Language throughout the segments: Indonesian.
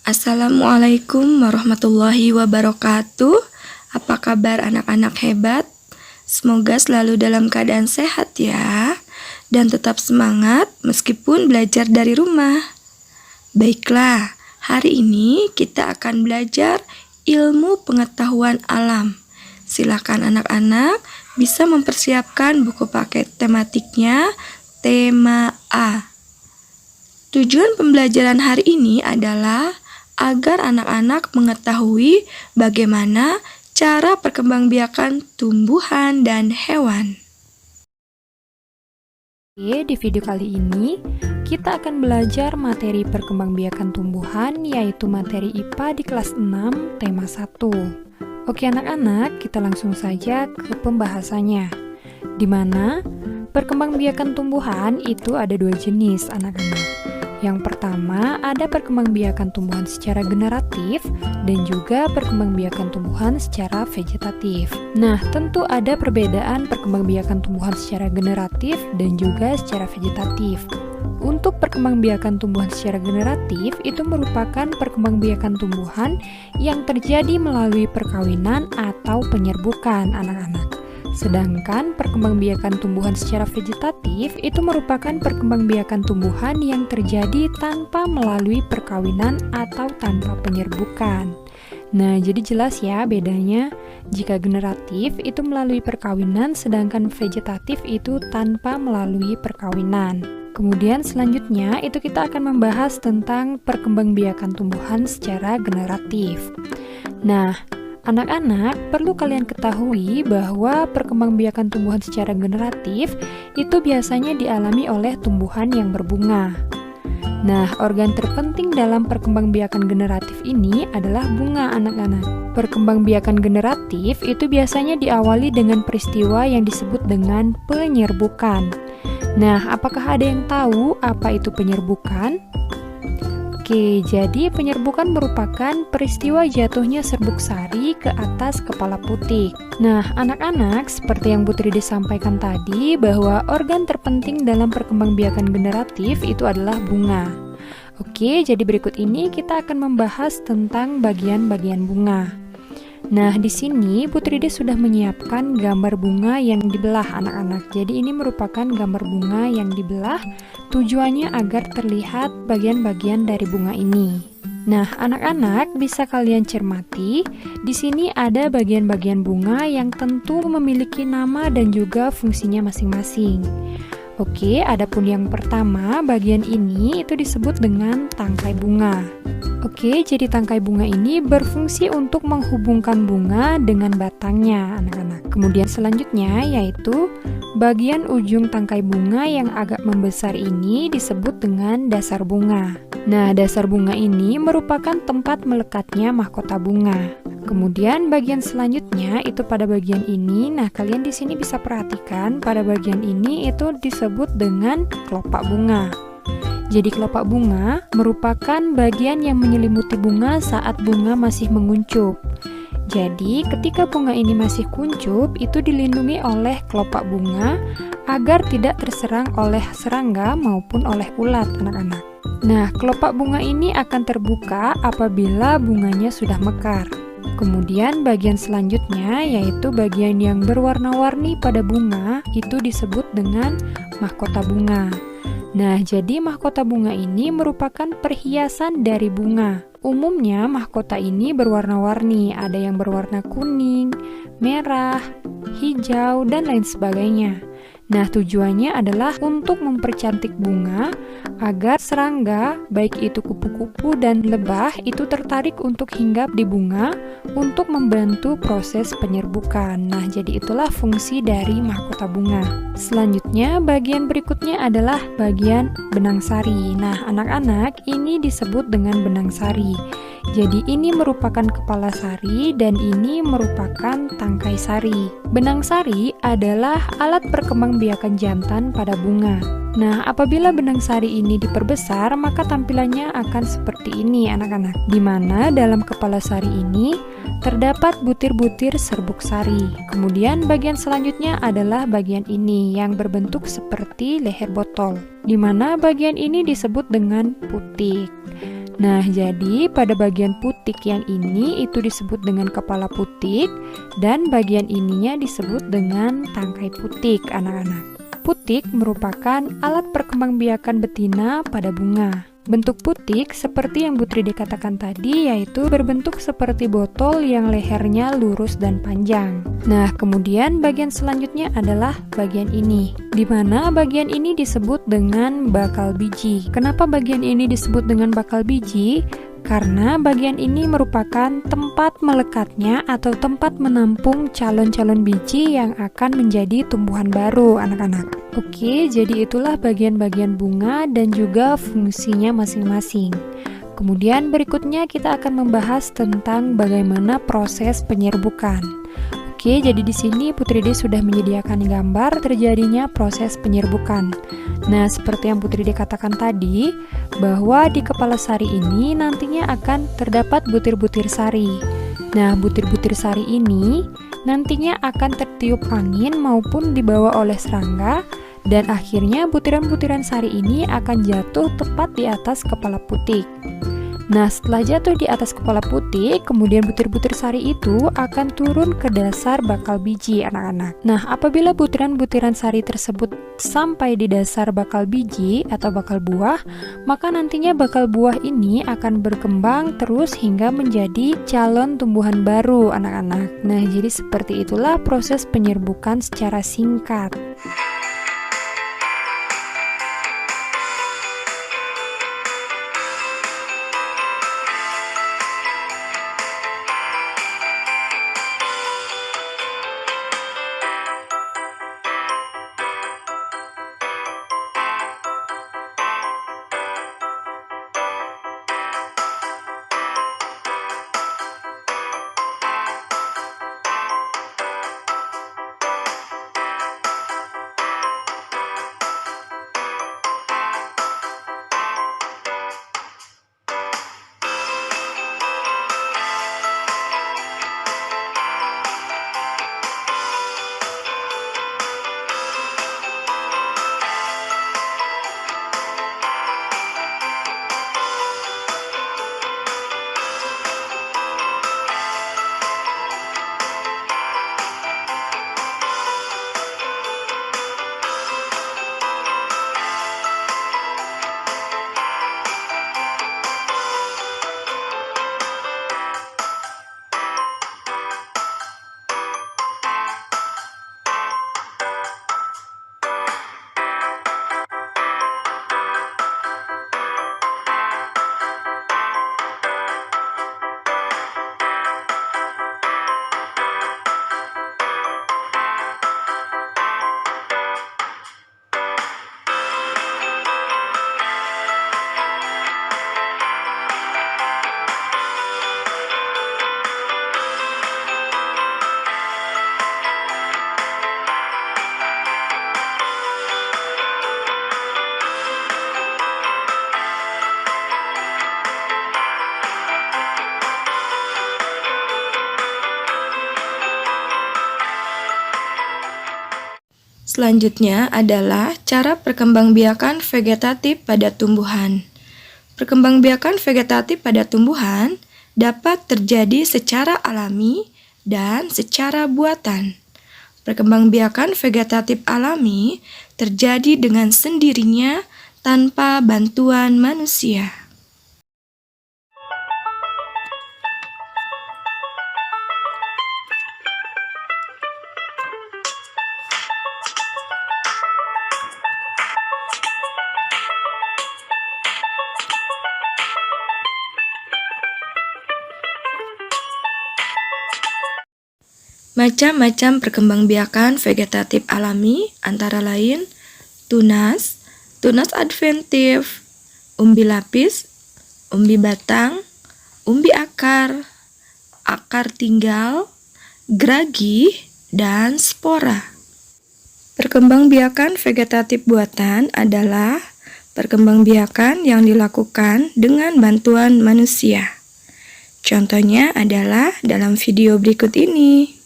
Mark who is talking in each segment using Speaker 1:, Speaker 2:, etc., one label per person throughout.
Speaker 1: Assalamualaikum warahmatullahi wabarakatuh. Apa kabar anak-anak hebat? Semoga selalu dalam keadaan sehat ya, dan tetap semangat meskipun belajar dari rumah. Baiklah, hari ini kita akan belajar ilmu pengetahuan alam. Silakan anak-anak bisa mempersiapkan buku paket tematiknya, tema A. Tujuan pembelajaran hari ini adalah agar anak-anak mengetahui bagaimana cara perkembangbiakan tumbuhan dan hewan.
Speaker 2: Oke, di video kali ini kita akan belajar materi perkembangbiakan tumbuhan, yaitu materi IPA di kelas 6 tema 1. Oke anak-anak, kita langsung saja ke pembahasannya, di mana perkembangbiakan tumbuhan itu ada dua jenis anak-anak. Yang pertama, ada perkembangbiakan tumbuhan secara generatif dan juga perkembangbiakan tumbuhan secara vegetatif. Nah, tentu ada perbedaan perkembangbiakan tumbuhan secara generatif dan juga secara vegetatif. Untuk perkembangbiakan tumbuhan secara generatif, itu merupakan perkembangbiakan tumbuhan yang terjadi melalui perkawinan atau penyerbukan anak-anak. Sedangkan perkembangbiakan tumbuhan secara vegetatif itu merupakan perkembangbiakan tumbuhan yang terjadi tanpa melalui perkawinan atau tanpa penyerbukan. Nah, jadi jelas ya bedanya. Jika generatif itu melalui perkawinan, sedangkan vegetatif itu tanpa melalui perkawinan. Kemudian selanjutnya itu kita akan membahas tentang perkembangbiakan tumbuhan secara generatif. Nah, anak-anak, perlu kalian ketahui bahwa perkembangbiakan tumbuhan secara generatif itu biasanya dialami oleh tumbuhan yang berbunga. Nah, organ terpenting dalam perkembangbiakan generatif ini adalah bunga anak-anak. Perkembangbiakan generatif itu biasanya diawali dengan peristiwa yang disebut dengan penyerbukan. Nah, apakah ada yang tahu apa itu penyerbukan? Oke, jadi penyerbukan merupakan peristiwa jatuhnya serbuk sari ke atas kepala putih. Nah, anak-anak, seperti yang Bu Tridi sampaikan tadi, bahwa organ terpenting dalam perkembangbiakan generatif itu adalah bunga. Oke, jadi berikut ini kita akan membahas tentang bagian-bagian bunga. Nah, di sini Bu Tridi sudah menyiapkan gambar bunga yang dibelah anak-anak. Jadi ini merupakan gambar bunga yang dibelah, tujuannya agar terlihat bagian-bagian dari bunga ini. Nah, anak-anak bisa kalian cermati, di sini ada bagian-bagian bunga yang tentu memiliki nama dan juga fungsinya masing-masing. Oke, adapun yang pertama, bagian ini itu disebut dengan tangkai bunga. Oke, jadi tangkai bunga ini berfungsi untuk menghubungkan bunga dengan batangnya, anak-anak. Kemudian selanjutnya yaitu bagian ujung tangkai bunga yang agak membesar ini disebut dengan dasar bunga. Nah, dasar bunga ini merupakan tempat melekatnya mahkota bunga. Kemudian bagian selanjutnya itu pada bagian ini. Nah, kalian di sini bisa perhatikan pada bagian ini itu disebut dengan kelopak bunga. Jadi kelopak bunga merupakan bagian yang menyelimuti bunga saat bunga masih menguncup. Jadi ketika bunga ini masih kuncup, itu dilindungi oleh kelopak bunga agar tidak terserang oleh serangga maupun oleh ulat, anak-anak. Nah, kelopak bunga ini akan terbuka apabila bunganya sudah mekar. Kemudian bagian selanjutnya yaitu bagian yang berwarna-warni pada bunga itu disebut dengan mahkota bunga. Nah, jadi mahkota bunga ini merupakan perhiasan dari bunga. Umumnya mahkota ini berwarna-warni, ada yang berwarna kuning, merah, hijau, dan lain sebagainya. Nah, tujuannya adalah untuk mempercantik bunga agar serangga, baik itu kupu-kupu dan lebah, itu tertarik untuk hinggap di bunga untuk membantu proses penyerbukan. Nah, jadi itulah fungsi dari mahkota bunga. Selanjutnya, bagian berikutnya adalah bagian benang sari. Nah, anak-anak, ini disebut dengan benang sari. Jadi ini merupakan kepala sari dan ini merupakan tangkai sari. Benang sari adalah alat perkembangbiakan jantan pada bunga. Nah, apabila benang sari ini diperbesar, maka tampilannya akan seperti ini anak-anak. Di mana dalam kepala sari ini terdapat butir-butir serbuk sari. Kemudian bagian selanjutnya adalah bagian ini yang berbentuk seperti leher botol. Di mana bagian ini disebut dengan putik. Nah, jadi pada bagian putik yang ini itu disebut dengan kepala putik dan bagian ininya disebut dengan tangkai putik, anak-anak. Putik merupakan alat perkembangbiakan betina pada bunga. Bentuk putik seperti yang Bu Tridi katakan tadi, yaitu berbentuk seperti botol yang lehernya lurus dan panjang. Nah, kemudian bagian selanjutnya adalah bagian ini, di mana bagian ini disebut dengan bakal biji. Kenapa bagian ini disebut dengan bakal biji? Karena bagian ini merupakan tempat melekatnya atau tempat menampung calon-calon biji yang akan menjadi tumbuhan baru, anak-anak. Oke, jadi itulah bagian-bagian bunga dan juga fungsinya masing-masing. Kemudian berikutnya kita akan membahas tentang bagaimana proses penyerbukan. Oke, jadi di sini Putridi sudah menyediakan gambar terjadinya proses penyerbukan. Nah, seperti yang Putridi katakan tadi, bahwa di kepala sari ini nantinya akan terdapat butir-butir sari. Nah, butir-butir sari ini nantinya akan tertiup angin maupun dibawa oleh serangga, dan akhirnya butiran-butiran sari ini akan jatuh tepat di atas kepala putik. Nah, setelah jatuh di atas kepala putik, kemudian butir-butir sari itu akan turun ke dasar bakal biji, anak-anak. Nah, apabila butiran-butiran sari tersebut sampai di dasar bakal biji atau bakal buah, maka nantinya bakal buah ini akan berkembang terus hingga menjadi calon tumbuhan baru, anak-anak. Nah, jadi seperti itulah proses penyerbukan secara singkat.
Speaker 1: Selanjutnya adalah cara perkembangbiakan vegetatif pada tumbuhan. Perkembangbiakan vegetatif pada tumbuhan dapat terjadi secara alami dan secara buatan. Perkembangbiakan vegetatif alami terjadi dengan sendirinya tanpa bantuan manusia. Macam-macam perkembangbiakan vegetatif alami antara lain tunas, tunas adventif, umbi lapis, umbi batang, umbi akar, akar tinggal, geragi, dan spora. Perkembangbiakan vegetatif buatan adalah perkembangbiakan yang dilakukan dengan bantuan manusia. Contohnya adalah dalam video berikut ini.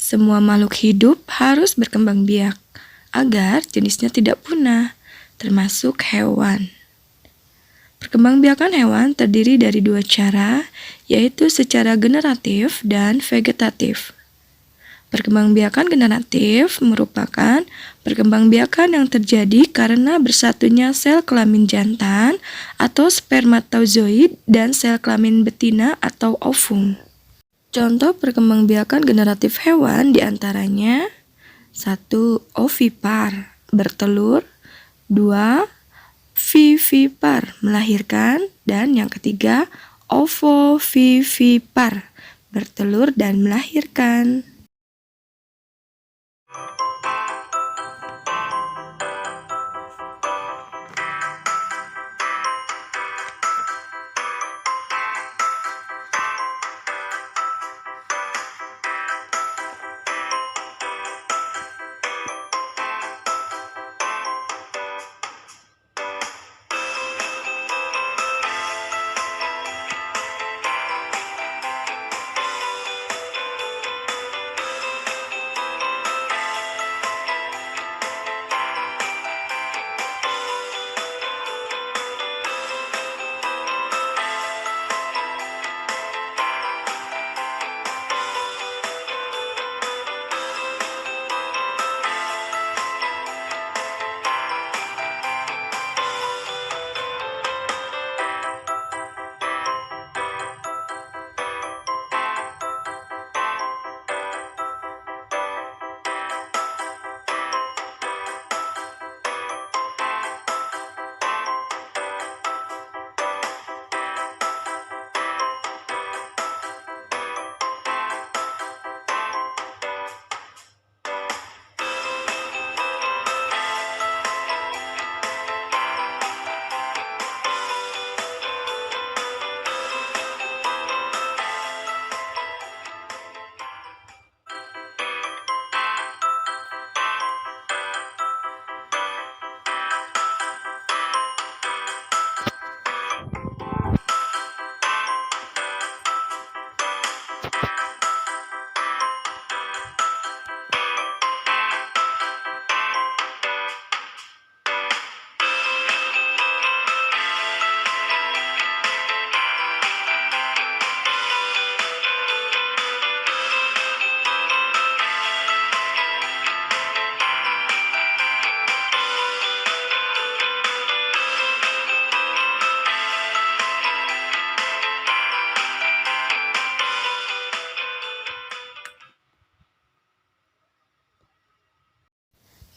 Speaker 1: Semua makhluk hidup harus berkembang biak agar jenisnya tidak punah, termasuk hewan. Perkembangbiakan hewan terdiri dari dua cara, yaitu secara generatif dan vegetatif. Perkembangbiakan generatif merupakan perkembangbiakan yang terjadi karena bersatunya sel kelamin jantan atau spermatozoid dan sel kelamin betina atau ovum. Contoh perkembangbiakan generatif hewan diantaranya 1. Ovipar, bertelur. 2. Vivipar, melahirkan. Dan yang ketiga, ovovivipar, bertelur dan melahirkan.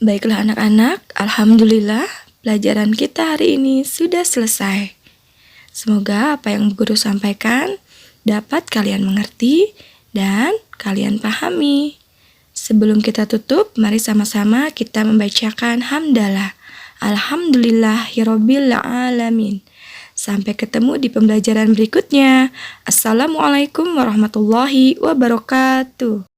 Speaker 1: Baiklah anak-anak, alhamdulillah pelajaran kita hari ini sudah selesai. Semoga apa yang guru sampaikan dapat kalian mengerti dan kalian pahami. Sebelum kita tutup, mari sama-sama kita membacakan hamdalah. Alhamdulillahirabbil alamin. Sampai ketemu di pembelajaran berikutnya. Assalamualaikum warahmatullahi wabarakatuh.